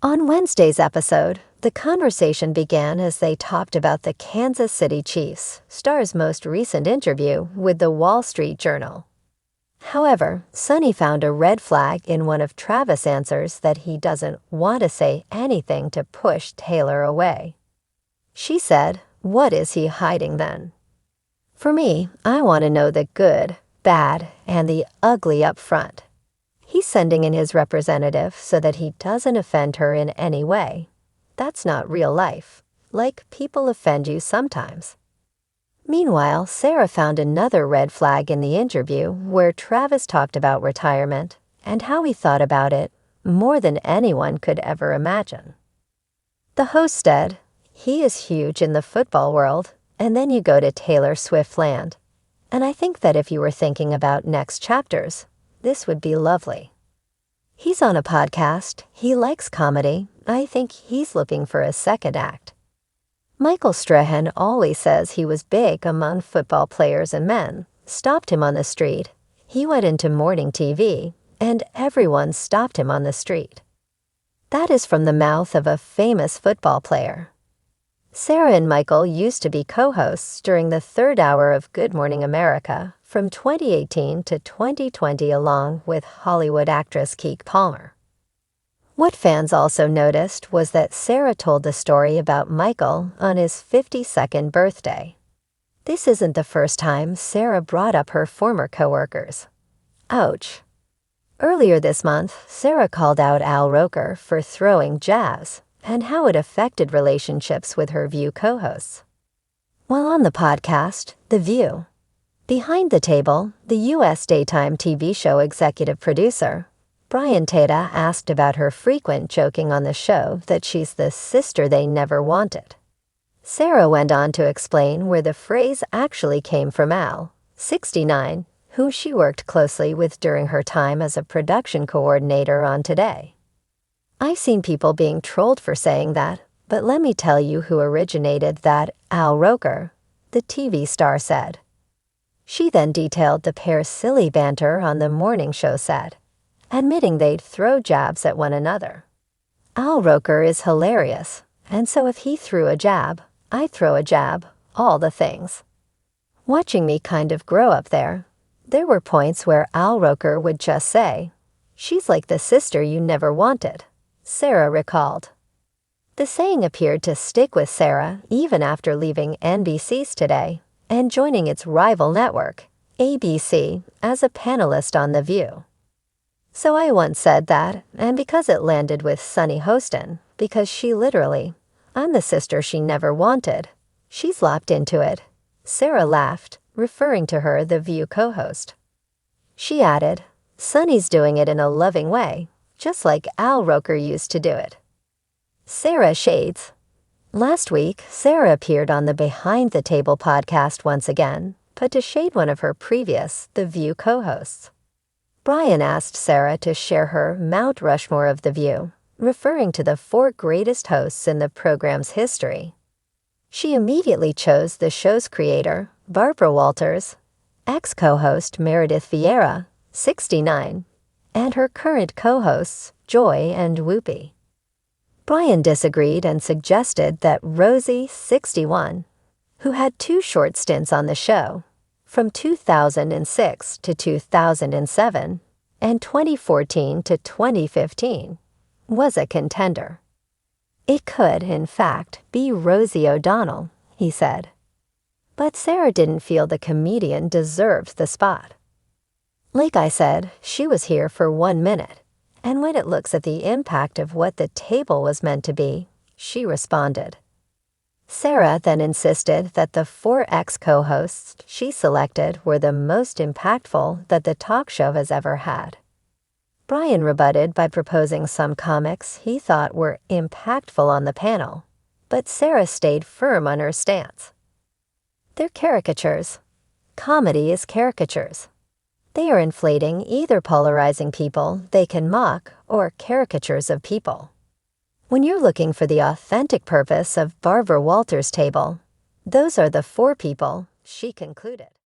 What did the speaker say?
On Wednesday's episode, the conversation began as they talked about the Kansas City Chiefs, Star's most recent interview with the Wall Street Journal. However, Sonny found a red flag in one of Travis' answers that he doesn't want to say anything to push Taylor away. She said, "What is he hiding then?" For me, I want to know the good, bad, and the ugly up front. He's sending in his representative so that he doesn't offend her in any way. That's not real life. Like, people offend you sometimes. Meanwhile, Sara found another red flag in the interview where Travis talked about retirement and how he thought about it more than anyone could ever imagine. The host said, "He is huge in the football world, and then you go to Taylor Swift land. And I think that if you were thinking about next chapters, this would be lovely. He's on a podcast. He likes comedy. I think he's looking for a second act." Michael Strahan always says he was big among football players and men. Stopped him on the street. He went into morning TV, and everyone stopped him on the street. That is from the mouth of a famous football player. Sara and Michael used to be co-hosts during the third hour of Good Morning America from 2018 to 2020 along with Hollywood actress Keke Palmer. What fans also noticed was that Sara told the story about Michael on his 52nd birthday. This isn't the first time Sara brought up her former coworkers. Ouch. Earlier this month, Sara called out Al Roker for throwing jabs and how it affected relationships with her View co-hosts. While on the podcast, The View, behind the table, the U.S. daytime TV show executive producer, Brian Tata, asked about her frequent joking on the show that she's the sister they never wanted. Sara went on to explain where the phrase actually came from Al, 69, who she worked closely with during her time as a production coordinator on Today. "I've seen people being trolled for saying that, but let me tell you who originated that, Al Roker," the TV star said. She then detailed the pair's silly banter on the morning show set, admitting they'd throw jabs at one another. "Al Roker is hilarious, and so if he threw a jab, I throw a jab, all the things." Watching me kind of grow up there were points where Al Roker would just say, "She's like the sister you never wanted," Sara recalled. The saying appeared to stick with Sara even after leaving NBC's Today and joining its rival network, ABC, as a panelist on The View. "So I once said that, and because it landed with Sunny Hostin, because she literally, I'm the sister she never wanted. She's locked into it," Sara laughed, referring to her The View co-host. She added, "Sunny's doing it in a loving way, just like Al Roker used to do it." Sara shades. Last week, Sara appeared on the Behind the Table podcast once again, but to shade one of her previous The View co-hosts. Brian asked Sara to share her Mount Rushmore of The View, referring to the 4 greatest hosts in the program's history. She immediately chose the show's creator, Barbara Walters, ex-co-host Meredith Vieira, 69, and her current co-hosts, Joy and Whoopi. Brian disagreed and suggested that Rosie, 61, who had 2 short stints on the show, from 2006 to 2007 and 2014 to 2015, was a contender. It could, in fact, be Rosie O'Donnell, he said. But Sara didn't feel the comedian deserved the spot. Like I said, she was here for 1 minute, and when it looks at the impact of what the table was meant to be, she responded. Sara then insisted that the 4 ex-co-hosts she selected were the most impactful that the talk show has ever had. Brian rebutted by proposing some comics he thought were impactful on the panel, but Sara stayed firm on her stance. They're caricatures. Comedy is caricatures. They are inflating either polarizing people they can mock or caricatures of people. When you're looking for the authentic purpose of Barbara Walters' table, those are the 4 people, she concluded.